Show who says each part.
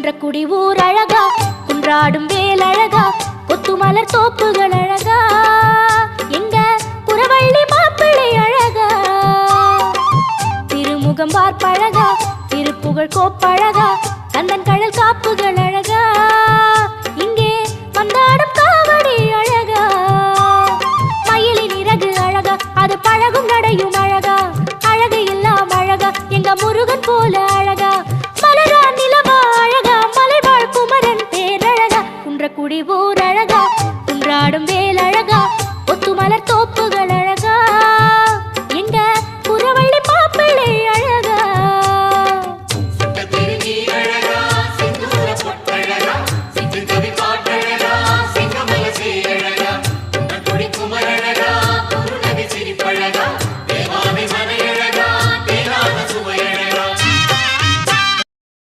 Speaker 1: குன்றக்குடி ஊர் அழகா, குன்றாடும் வேல் அழகா, கொத்துமலர் தோப்புகள் அழகா, எங்க புறவள்ளி மாப்பிள்ளை அழகா, திருமுகம் பார்ப்பழகா, திருப்புகழ் கோப்பழகா, கந்தன் கடல் காப்புகள் அழகா, இங்கே வந்தாடும் காவடி அழகா, மயிலின் இறகு அழகா, அது பழகும் நடையும்